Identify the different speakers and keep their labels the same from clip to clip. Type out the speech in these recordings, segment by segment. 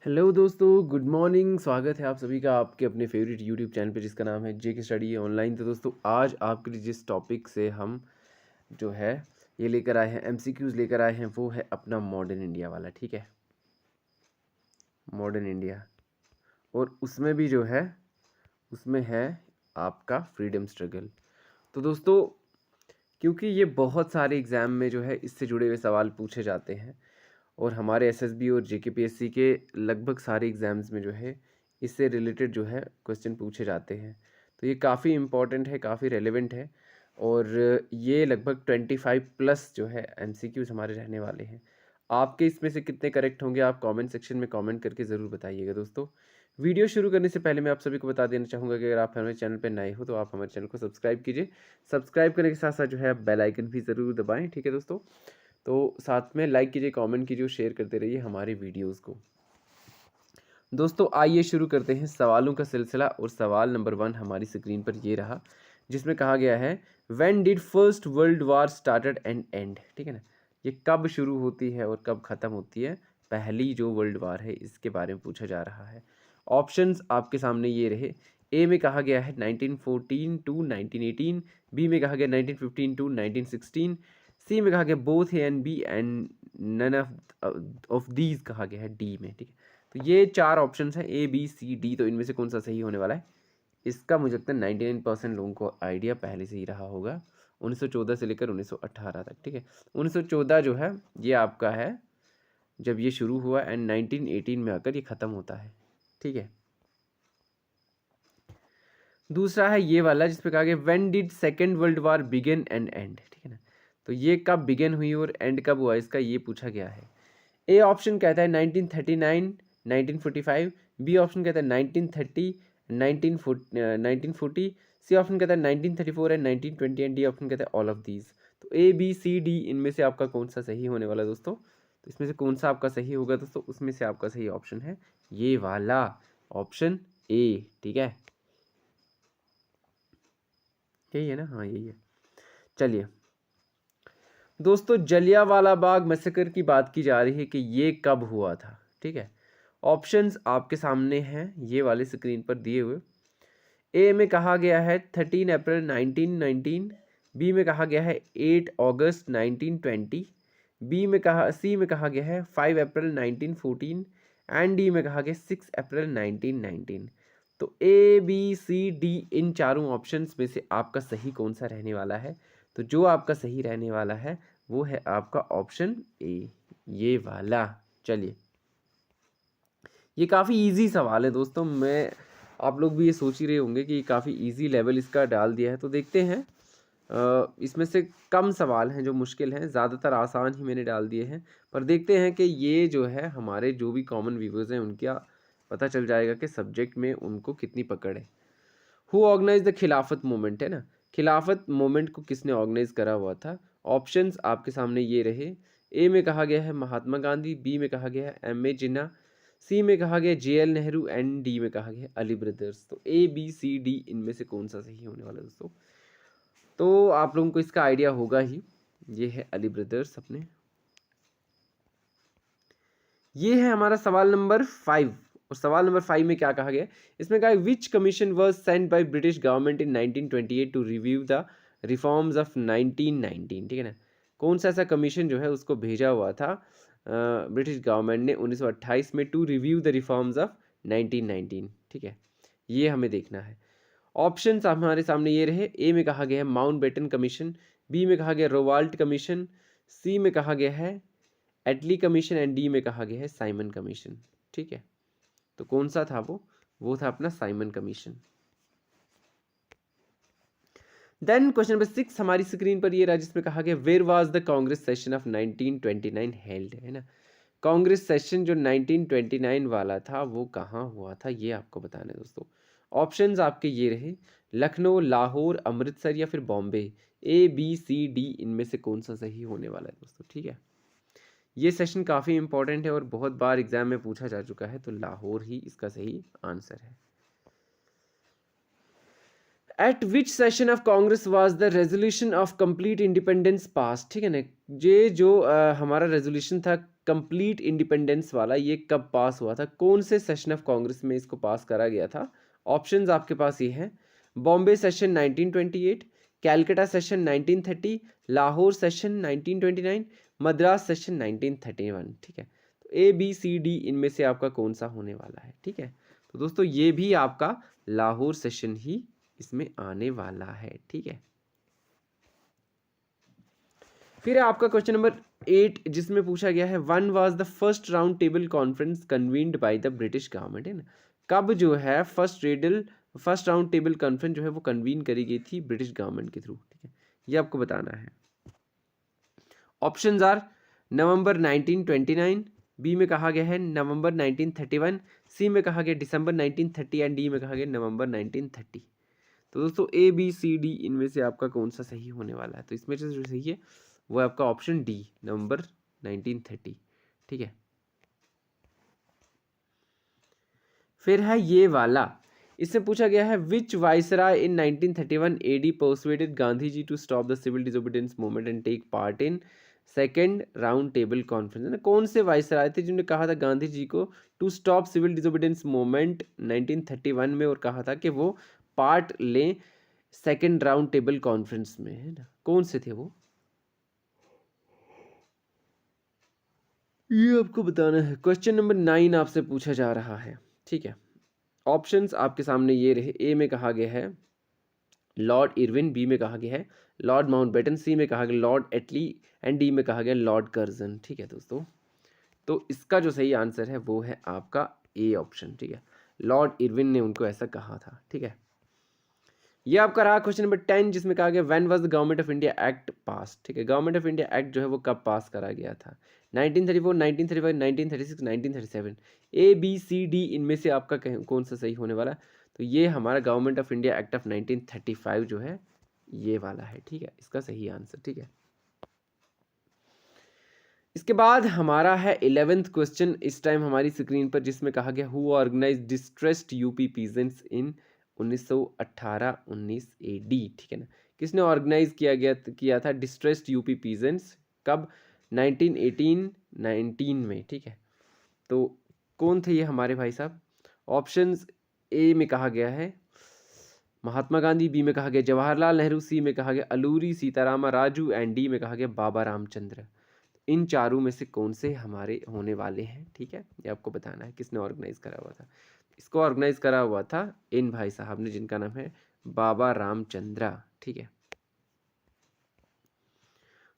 Speaker 1: Hello दोस्तों, good morning. स्वागत है आप सभी का आपके अपने फेवरेट यूट्यूब चैनल पे जिसका नाम है जेके स्टडी ऑनलाइन। तो दोस्तों आज आपके लिए जिस टॉपिक से हम जो है ये लेकर आए हैं, एमसीक्यूज़ लेकर आए हैं, वो है अपना मॉडर्न इंडिया वाला। ठीक है, मॉडर्न इंडिया। और उसमें भी जो है उसमें है आपका फ्रीडम स्ट्रगल। तो दोस्तों क्योंकि ये बहुत सारे एग्ज़ाम में जो है इससे जुड़े हुए सवाल पूछे जाते हैं और हमारे एसएसबी और जेकेपीएससी के लगभग सारे एग्ज़ाम्स में जो है इससे रिलेटेड जो है क्वेश्चन पूछे जाते हैं। तो ये काफ़ी इम्पॉर्टेंट है, काफ़ी रेलेवेंट है और ये लगभग 25 प्लस जो है एमसीक्यूज़ हमारे रहने वाले हैं। आपके इसमें से कितने करेक्ट होंगे आप कमेंट सेक्शन में कमेंट करके ज़रूर बताइएगा। दोस्तों वीडियो शुरू करने से पहले मैं आप सभी को बता देना चाहूँगा कि अगर आप हमारे चैनल पर नए हो तो आप हमारे चैनल को सब्सक्राइब कीजिए। सब्सक्राइब करने के साथ साथ जो है आप बेल आइकन भी ज़रूर दबाएँ। ठीक है दोस्तों, तो साथ में लाइक कीजिए, कमेंट कीजिए और शेयर करते रहिए हमारे वीडियोस को। दोस्तों आइए शुरू करते हैं सवालों का सिलसिला। और सवाल नंबर 1 हमारी स्क्रीन पर ये रहा, जिसमें कहा गया है when did first world war started and and. ठीक है ना, ये कब शुरू होती है और कब ख़त्म होती है पहली जो वर्ल्ड वार है, इसके बारे में पूछा जा रहा है। ऑप्शंस आपके सामने ये रहे। ए में कहा गया है 1914 टू 1918, बी में कहा गया 1915 टू 1916, सी में कहा गया both A and B and none of these कहा गया है डी में। ठीक है, तो ये 4 ऑप्शंस हैं ए बी सी डी। तो इनमें से कौन सा सही होने वाला है? इसका मुझे लगता है 99% लोगों को आइडिया पहले से ही रहा होगा, 1914 से लेकर 1918 तक। ठीक है, 1914 जो है ये आपका है जब ये शुरू हुआ एंड 1918 में आकर ये ख़त्म होता है। ठीक है, दूसरा है ये वाला जिसपे कहा गया when did second world war begin and and. ठीक है ना, तो ये कब बिगिन हुई और एंड कब हुआ, इसका ये पूछा गया है। ए ऑप्शन कहता है 1939 1945, बी ऑप्शन कहता है 1930 1940, सी ऑप्शन कहता है 1934 एंड 1920 एंड डी ऑप्शन कहता है ऑल ऑफ दीज। तो ए बी सी डी इनमें से आपका कौन सा सही होने वाला है दोस्तों? तो इसमें से कौन सा आपका सही होगा दोस्तों? उसमें से आपका सही ऑप्शन है ये वाला ऑप्शन ए। ठीक है, यही है ना? हाँ यही है। चलिए दोस्तों, जलियांवाला बाग मैसेकर की बात की जा रही है कि ये कब हुआ था। ठीक है, ऑप्शंस आपके सामने हैं ये वाले स्क्रीन पर दिए हुए। ए में कहा गया है 13 अप्रैल 1919, बी में कहा गया है 8 अगस्त 1920, सी में कहा गया है 5 अप्रैल 1914 एंड डी में कहा गया 6 अप्रैल 1919। तो ए बी सी डी इन चारों ऑप्शंस में से आपका सही कौन सा रहने वाला है? तो जो आपका सही रहने वाला है वो है आपका ऑप्शन ए, ये वाला। चलिए, ये काफ़ी इजी सवाल है दोस्तों। मैं आप लोग भी ये सोच ही रहे होंगे कि काफ़ी इजी लेवल इसका डाल दिया है। तो देखते हैं, इसमें से कम सवाल हैं जो मुश्किल हैं, ज़्यादातर आसान ही मैंने डाल दिए हैं। पर देखते हैं कि ये जो है हमारे जो भी कॉमन व्यूवर्स हैं उनका पता चल जाएगा कि सब्जेक्ट में उनको कितनी पकड़ है। हु ऑर्गेनाइज द खिलाफत मूवमेंट, है ना, खिलाफत मूवमेंट को किसने ऑर्गेनाइज करा हुआ था? ऑप्शंस आपके सामने ये रहे। ए में कहा गया है महात्मा गांधी, बी में कहा गया है एम ए जिन्ना, सी में कहा गया J L Nehru and D में कहा गया है अली ब्रदर्स। तो ए बी सी डी इनमें से कौन सा सही होने वाला है दोस्तों? तो आप लोगों को इसका आइडिया होगा ही, ये है अली ब्रदर्स अपने। ये है हमारा सवाल नंबर 5। और सवाल नंबर 5 में क्या कहा गया? इसमें कहा which commission was sent by British government in 1928 to review the reforms of 1919। ठीक है ना, कौन सा ऐसा कमीशन जो है उसको भेजा हुआ था ब्रिटिश गवर्नमेंट ने 1928 में to review the reforms of 1919। ठीक है, ये हमें देखना है। ऑप्शंस हमारे सामने ये रहे। ए में कहा गया है माउंटबेटन कमीशन, बी में कहा गया रोवाल्ट कमीशन, सी में कहा गया है एटली कमीशन एंड डी में कहा गया है साइमन कमीशन। ठीक है, तो कौन सा था वो था अपना Simon commission. Then question number 6 हमारी स्क्रीन पर ये रहा, जिसमें कहा गया where was the Congress session of 1929 held, है ना। कांग्रेस सेशन जो 1929 वाला था वो कहाँ हुआ था, ये आपको बताना है दोस्तों। ऑप्शंस आपके ये रहे, लखनऊ, लाहौर, अमृतसर या फिर Bombay. A B C D इनमें से कौन सा सही होने वाला है दोस्तों? ठीक है, ये सेशन काफ़ी इंपॉर्टेंट है और बहुत बार एग्जाम में पूछा जा चुका है, तो लाहौर ही इसका सही आंसर है। At which session of Congress was the resolution of complete independence passed. ठीक है ना, ये जो हमारा रेजोल्यूशन था कंप्लीट इंडिपेंडेंस वाला ये कब पास हुआ था, कौन से सेशन ऑफ कांग्रेस में इसको पास करा गया था? ऑप्शंस आपके पास ये हैं, Bombay session 1928, Calcutta session 1930, Lahore session 1929, Madras session 1931। ठीक है, तो ए बी सी डी इनमें से आपका कौन सा होने वाला है? ठीक है, तो दोस्तों ये भी आपका लाहौर सेशन ही इसमें आने वाला है। ठीक है, फिर आपका क्वेश्चन नंबर 8 जिसमें पूछा गया है, one was the first round table conference convened by the British government, है ना? कब जो है फर्स्ट राउंड टेबल कॉन्फ्रेंस जो है वो कन्वीन करी गई थी ब्रिटिश गवर्नमेंट के थ्रू। ठीक है, ये आपको बताना है। ऑप्शंस आर नवंबर 1929, बी में कहा गया है नवंबर 1931, सी में कहा गया दिसंबर 1930 एंड डी में कहा गया नवंबर 1930। तो दोस्तों ए बी सी डी इनमें से आपका कौन सा सही होने वाला है? तो इसमें से जो सही है वो आपका ऑप्शन डी, नवंबर 1930। ठीक है, फिर है ये वाला, इससे पूछा गया है which viceroy in 1931 AD persuaded Gandhi ji to stop the civil disobedience movement and take part in second round table conference? कौन से वाइसराय थे जिन्होंने कहा था गांधी जी को to stop civil disobedience movement 1931 में, और कहा था कि वो पार्ट लें सेकेंड राउंड टेबल कॉन्फ्रेंस में, है ना? कौन से थे वो? ये आपको बताना है। क्वेश्चन नंबर 9 आपसे पूछा जा रहा है। ठीक है, ऑप्शंस आपके सामने ये रहे। ए में कहा गया है लॉर्ड इरविन, बी में कहा गया है लॉर्ड माउंटबेटन, सी में कहा गया लॉर्ड एटली एंड डी में कहा गया लॉर्ड कर्जन। ठीक है दोस्तों, तो इसका जो सही आंसर है वो है आपका ए ऑप्शन। ठीक है, लॉर्ड इरविन ने उनको ऐसा कहा था। ठीक है, ये आपका रहा क्वेश्चन नंबर 10 जिसमें कहा गया when was the government of India act पास? ठीक है, गवर्नमेंट ऑफ इंडिया एक्ट जो है वो कब पास करा गया था? 1934, 1935, 1936, 1937। ए बी सी डी इनमें से आपका कौन सा सही होने वाला? तो ये हमारा government of India act of 1935 जो है ये वाला है। ठीक है, इसका सही आंसर। ठीक है, इसके बाद हमारा है 11th क्वेश्चन इस टाइम हमारी स्क्रीन पर, जिसमें कहा गया who organise distressed UP peasants in 1918-19 AD? ठीक है ना, किसने ऑर्गेनाइज किया था डिस्ट्रेस्ड यूपी पीजेंट्स? कब? 1918-19 में। ठीक है, तो कौन थे ये हमारे भाई साहब? ऑप्शंस ए में कहा गया है महात्मा गांधी, बी में कहा गया जवाहरलाल नेहरू, सी में कहा गया अलूरी सीतारामा राजू एंड डी में कहा गया बाबा रामचंद्र। इन चारों में से कौन से हमारे होने वाले हैं? ठीक है, ये आपको बताना है किसने ऑर्गेनाइज करा हुआ था। इसको ऑर्गेनाइज करा हुआ था इन भाई साहब ने, जिनका नाम है बाबा रामचंद्रा। ठीक है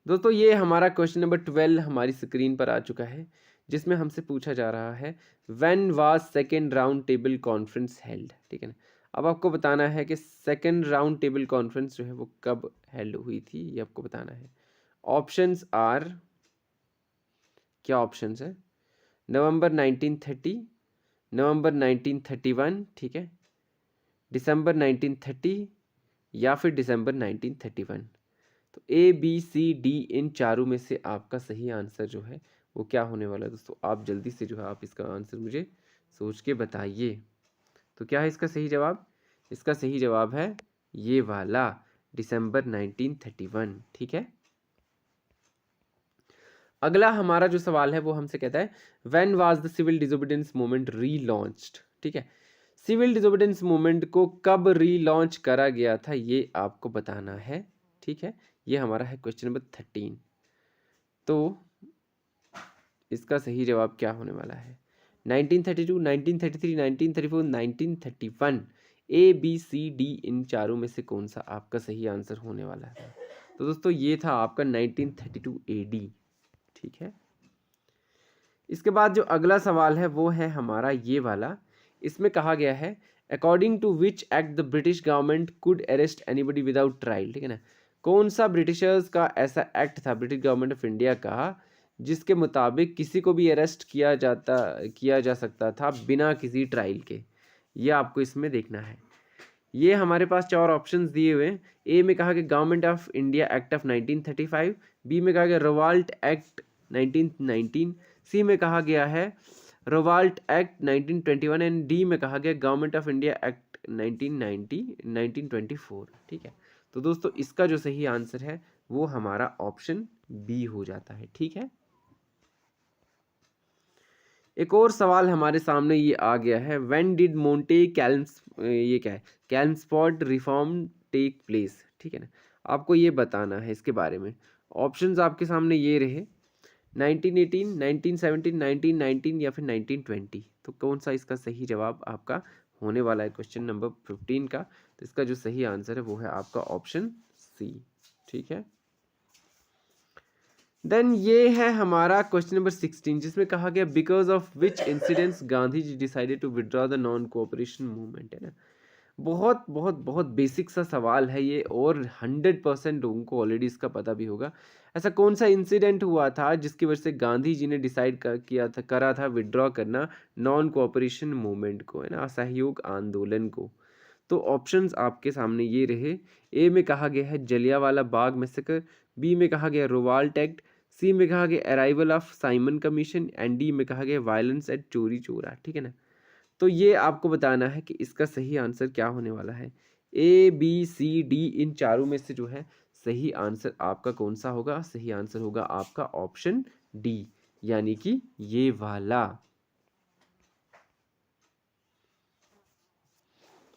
Speaker 1: दोस्तों, ये हमारा क्वेश्चन नंबर 12 हमारी स्क्रीन पर आ चुका है, जिसमें हमसे पूछा जा रहा है when was second round table conference held? ठीक है ना, अब आपको बताना है कि सेकेंड राउंड टेबल कॉन्फ्रेंस जो है वो कब हेल्ड हुई थी, ये आपको बताना है। ऑप्शंस आर, क्या ऑप्शंस है? नवंबर 1930, नवंबर 1931, ठीक है, दिसंबर 1930 या फिर दिसंबर 1931। तो ए बी सी डी इन चारों में से आपका सही आंसर जो है वो क्या होने वाला है दोस्तों? आप जल्दी से जो है आप इसका आंसर मुझे सोच के बताइए। तो क्या है इसका सही जवाब? इसका सही जवाब है ये वाला, दिसंबर 1931। ठीक है, अगला हमारा जो सवाल है वो हमसे कहता है when was the civil disobedience movement relaunched? ठीक है, सिविल डिसोबीडियंस मूवमेंट को कब रीलॉन्च करा गया था ये आपको बताना है। ठीक है, ये हमारा है क्वेश्चन नंबर 13। तो इसका सही जवाब क्या होने वाला है? 1932, 1933, 1934, 1931। ए बी सी डी इन चारों में से कौन सा आपका सही आंसर होने वाला है? तो दोस्तों ये था आपका 1932 AD। ठीक है, इसके बाद जो अगला सवाल है वो है हमारा ये वाला, इसमें कहा गया है according to which act the British government could arrest anybody without trial? ठीक है ना, कौन सा ब्रिटिशर्स का ऐसा एक्ट था ब्रिटिश गवर्नमेंट ऑफ इंडिया का जिसके मुताबिक किसी को भी अरेस्ट किया जा सकता था बिना किसी ट्रायल के? ये आपको इसमें देखना है। ये हमारे पास चार ऑप्शंस दिए हुए हैं। ए में कहा गया government of India act of 1935, B में कहा गया रिवॉल्ट एक्ट 1919, सी में कहा गया है रिवॉल्ट एक्ट 1921 एंड डी में कहा गया गवर्नमेंट ऑफ इंडिया एक्ट 1924। ठीक है, तो दोस्तों इसका जो सही आंसर है वो हमारा ऑप्शन बी हो जाता है। ठीक है, एक और सवाल हमारे सामने ये आ गया है, व्हेन डिड मोंटे कैल्म्स, ये क्या है, कैल्मस्फोर्ड रिफॉर्म टेक प्लेस, ठीक है ना। आपको ये बताना है इसके बारे में। ऑप्शंस आपके सामने ये रहे, 1918, 1917, 1919 या फिर 1920। तो कौन सा इसका सही जवाब आपका होने वाला है क्वेश्चन नंबर 15 का। तो इसका जो सही आंसर है वो है आपका ऑप्शन सी, ठीक है। देन ये है हमारा क्वेश्चन नंबर 16, जिसमें कहा गया because of which incidents Gandhi ji decided to withdraw the non cooperation movement, है ना। बहुत बहुत बहुत बेसिक सा सवाल है ये, और 100% लोगों को ऑलरेडी इसका पता भी होगा। ऐसा कौन सा इंसिडेंट हुआ था जिसकी वजह से गांधी जी ने डिसाइड करा था विड्रॉ करना नॉन कोऑपरेशन मूवमेंट को, है ना, असहयोग आंदोलन को। तो ऑप्शंस आपके सामने ये रहे, ए में कहा गया है जलियांवाला बाग मैसेकर, बी में कहा गया रोवाल्ट एक्ट, सी में कहा गया arrival of Simon commission, and D में कहा गया वायलेंस एट चोरी चोरा, ठीक है ना। तो ये आपको बताना है कि इसका सही आंसर क्या होने वाला है। ए बी सी डी इन चारों में से जो है सही आंसर आपका कौन सा होगा। सही आंसर होगा आपका ऑप्शन डी, यानी कि ये वाला।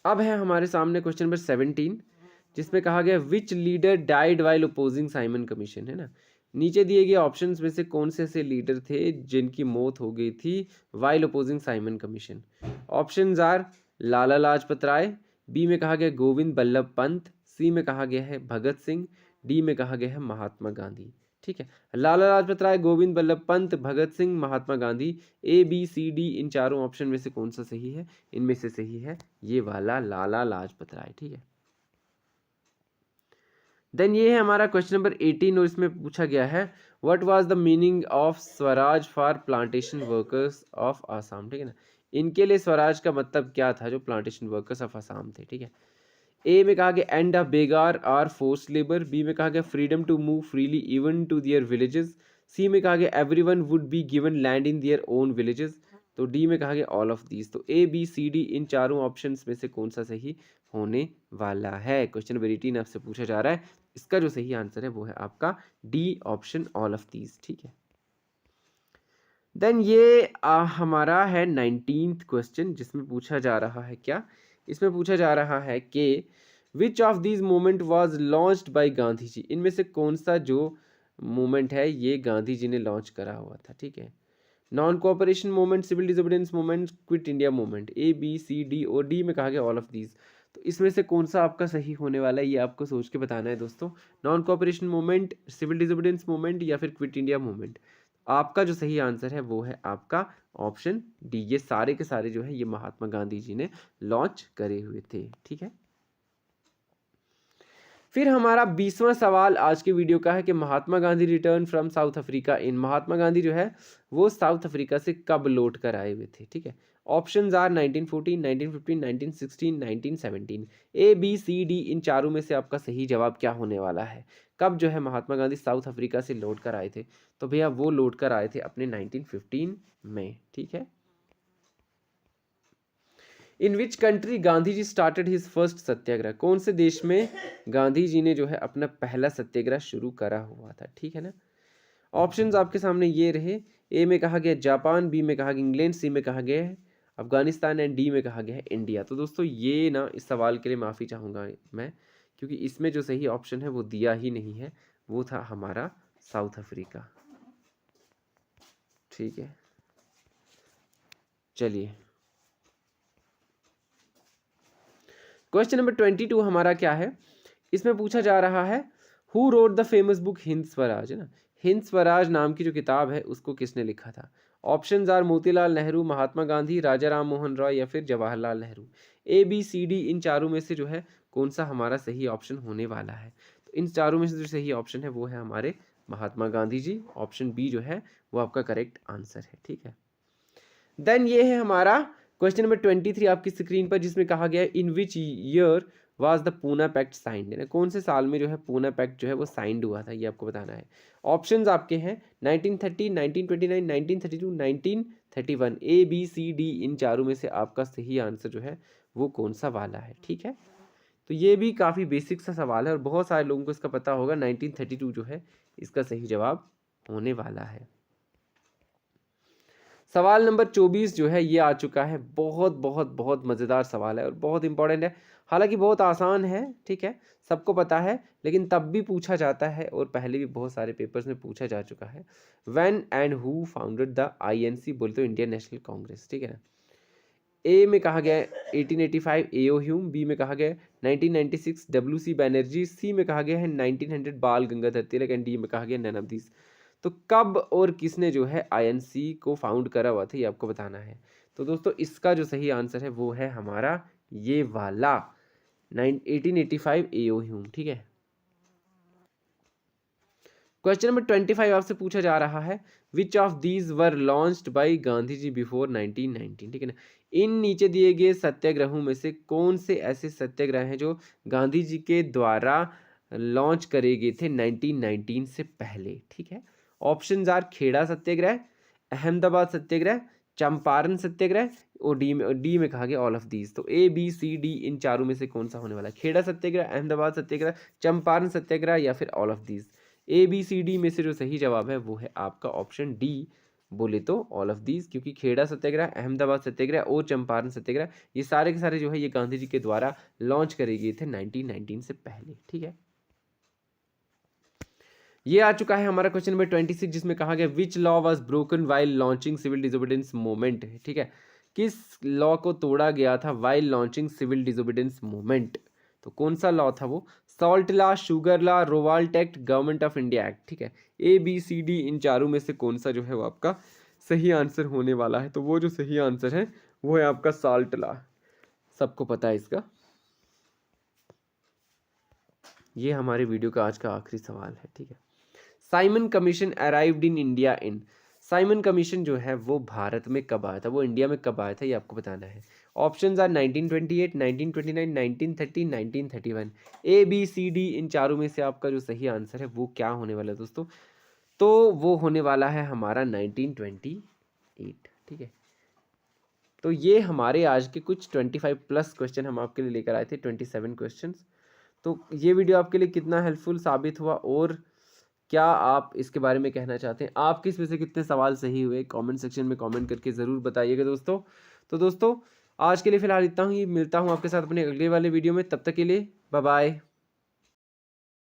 Speaker 1: अब है हमारे सामने क्वेश्चन नंबर 17, जिसमें कहा गया which leader died while opposing Simon commission, है ना। नीचे दिए गए ऑप्शंस में से कौन से ऐसे लीडर थे जिनकी मौत हो गई थी while opposing Simon commission. Options are Lala Lajpat Rai, B में कहा गया गोविंद बल्लभ पंत, सी में कहा गया है भगत सिंह, डी में कहा गया है महात्मा गांधी, ठीक है। Lala Lajpat Rai, Govind Ballabh Pant, Bhagat Singh, Mahatma Gandhi, A B C D इन चारों ऑप्शन में से कौन सा सही है। इनमें से सही है ये वाला लाला लाजपत राय, ठीक है। देन ये है हमारा क्वेश्चन नंबर 18, और इसमें पूछा गया है what was the meaning of Swaraj for plantation workers of Assam, ठीक है ना। इनके लिए स्वराज का मतलब क्या था जो प्लांटेशन वर्कर्स ऑफ आसाम थे, ठीक है। ए में कहा गया end of begar or force labour, B में कहा गया freedom to move freely even to their villages, C में कहा गया everyone would be given land in their own villages, तो डी में कहा गया ऑल ऑफ दीज। तो ए बी सी डी इन चारों ऑप्शंस में से कौन सा सही होने वाला है। क्वेश्चन नंबर 18 आपसे पूछा जा रहा है, इसका जो सही आंसर है वो है आपका D option all of these, ठीक है। देन ये हमारा है 19th क्वेश्चन, जिसमें पूछा जा रहा है क्या, इसमें पूछा जा रहा है कि which of these movement was launched by Gandhi ji. इनमें से कौन सा जो मूवमेंट है ये गांधी जी ने लॉन्च करा हुआ था, ठीक है। Non cooperation movement, civil disobedience movement, quit India movement, A B C D, और डी में कहा गया ऑल ऑफ दीज। तो इसमें से कौन सा आपका सही होने वाला है ये आपको सोच के बताना है दोस्तों। Non cooperation movement, civil disobedience movement या फिर क्विट इंडिया मूवमेंट। आपका जो सही आंसर है वो है आपका ऑप्शन डी, ये सारे के सारे जो है ये महात्मा गांधी जी ने लॉन्च करे हुए थे, ठीक है। फिर हमारा 20वां सवाल आज के वीडियो का है कि Mahatma Gandhi return from South Africa in, Mahatma Gandhi जो है वो साउथ अफ्रीका से कब लौट कर आए हुए थे, ठीक है। Options are 1914, 1915, 1916, 1917। A B C D इन चारों में से आपका सही जवाब क्या होने वाला है। कब जो है महात्मा गांधी साउथ अफ्रीका से लौट कर आए थे, तो भैया वो लौट कर आए थे अपने 1915 में, ठीक है। In which country Gandhi ji started his first satyagraha, कौन से देश में गांधी जी ने जो है अपना पहला सत्याग्रह शुरू करा हुआ था, ठीक है ना। ऑप्शंस आपके सामने ये रहे, ए में कहा गया जापान, बी में कहा गया इंग्लैंड, सी में कहा गया है अफगानिस्तान, एंड डी में कहा गया है इंडिया। तो दोस्तों ये ना इस सवाल के लिए माफ़ी चाहूँगा मैं, क्योंकि इसमें जो सही ऑप्शन है वो दिया ही नहीं है, वो था हमारा साउथ अफ्रीका, ठीक है। चलिए क्वेश्चन नंबर 22 हमारा क्या है, इसमें पूछा जा रहा है who wrote the famous book Hind Swaraj, है ना। हिंद स्वराज नाम की जो किताब है उसको किसने लिखा था। ऑप्शंस आर मोतीलाल नेहरू, महात्मा गांधी, राजा राम मोहन रॉय या फिर Jawaharlal Nehru. A B C D इन चारों में से जो है कौन सा हमारा सही ऑप्शन होने वाला है। तो इन चारों में से जो सही ऑप्शन है वो है हमारे महात्मा गांधी जी, ऑप्शन बी जो है वो आपका करेक्ट आंसर है, ठीक है। देन ये है हमारा क्वेश्चन नंबर 23 आपकी स्क्रीन पर, जिसमें कहा गया है in which year was the Poona pact signed, है कौन से साल में जो है पूना पैक्ट जो है वो साइंड हुआ था, ये आपको बताना है। ऑप्शंस आपके हैं 1930, 1929, 1932, 1931। ए बी सी डी इन चारों में से आपका सही आंसर जो है वो कौन सा वाला है, ठीक है। तो ये भी काफ़ी बेसिक सा सवाल है और बहुत सारे लोगों को इसका पता होगा। 1932 जो है इसका सही जवाब होने वाला है। सवाल नंबर 24 जो है ये आ चुका है। बहुत बहुत बहुत मज़ेदार सवाल है और बहुत इंपॉर्टेंट है। हालांकि बहुत आसान है, ठीक है, सबको पता है, लेकिन तब भी पूछा जाता है और पहले भी बहुत सारे पेपर्स में पूछा जा चुका है। When and who founded the INC, बोल तो इंडियन नेशनल कांग्रेस, ठीक है ना। ए में कहा गया है 1885 एओ ह्यूम, बी में कहा गया है 1996 डब्ल्यू.सी. बैनर्जी, सी में कहा गया है 1900 बाल गंगाधर तिलक एंड डी में कहा गया नन ऑफ दिस। तो कब और किसने जो है आईएनसी को फाउंड करा हुआ था, ये आपको बताना है। तो दोस्तों इसका जो सही आंसर है वो है हमारा ये वाला 1885 एओ ह्यूम, ठीक है। क्वेश्चन नंबर 25 आपसे पूछा जा रहा है, which of these were launched by Gandhi ji before 1919, ठीक है ना। इन नीचे दिए गए सत्याग्रहों में से कौन से ऐसे सत्याग्रह हैं जो गांधी जी के द्वारा लॉन्च करे गए थे 1919 से पहले, ठीक है। ऑप्शंस आर खेड़ा सत्याग्रह, अहमदाबाद सत्याग्रह, चंपारण सत्याग्रह और डी में कहा गया ऑल ऑफ दीज। तो ए बी सी डी इन चारों में से कौन सा होने वाला है? खेड़ा सत्याग्रह, अहमदाबाद सत्याग्रह, चंपारण सत्याग्रह या फिर all of these. A B C D में से जो सही जवाब है वो है आपका ऑप्शन डी, बोले तो ऑल ऑफ दीज, क्योंकि खेड़ा सत्याग्रह, अहमदाबाद सत्याग्रह और चंपारण सत्याग्रह ये सारे के सारे जो है ये गांधी जी के द्वारा लॉन्च करे गए थे 1919 से पहले, ठीक है। ये आ चुका है हमारा क्वेश्चन नंबर 26, जिसमें कहा गया which law was broken while launching civil disobedience movement, ठीक है। किस लॉ को तोड़ा गया था while launching civil disobedience movement? तो कौन सा लॉ था वो? Salt law, sugar law, Rowlatt act, government of India act, ठीक है। ए बी सी डी इन चारों में से कौन सा जो है वो आपका सही आंसर होने वाला है? तो वो जो सही आंसर है वो है आपका सॉल्ट लॉ, सबको पता है इसका। ये हमारे वीडियो का आज का आखिरी सवाल है, ठीक है। Simon commission arrived in India in, Simon commission जो है वो भारत में कब आया था, वो इंडिया में कब आया था, ये आपको बताना है। Options are 1928, 1929, 1930, 1931। A B C D इन चारों में से आपका जो सही आंसर है वो क्या होने वाला है दोस्तों? तो वो होने वाला है हमारा 1928, ठीक है। तो ये हमारे आज के कुछ 25 प्लस क्वेश्चन हम आपके लिए लेकर आए थे, 27 क्वेश्चंस। तो ये वीडियो आपके लिए कितना हेल्पफुल साबित हुआ और क्या आप इसके बारे में कहना चाहते हैं? आपके इसमें से कितने सवाल सही हुए कमेंट सेक्शन में कमेंट करके ज़रूर बताइएगा दोस्तों। तो दोस्तों आज के लिए फ़िलहाल इतना ही, मिलता हूँ आपके साथ अपने अगले वाले वीडियो में, तब तक के लिए बाय बाय।